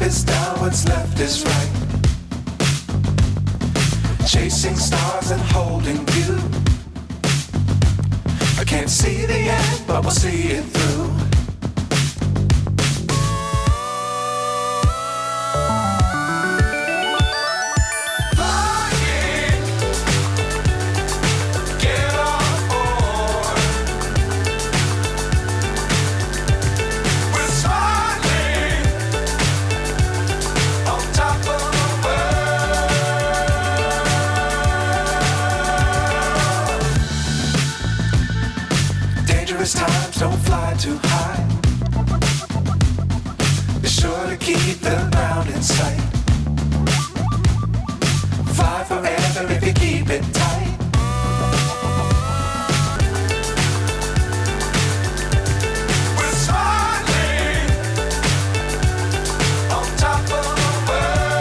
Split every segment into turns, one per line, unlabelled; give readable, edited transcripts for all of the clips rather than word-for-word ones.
is down, what's left is right. Chasing stars and holding you. I can't see the end, but we'll see it through. Times don't fly too high. Be sure to keep the ground in sight. Fly forever if you keep it tight. We're smiling on top of the world.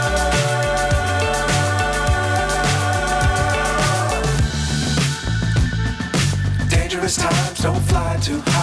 Dangerous times don't fly too high.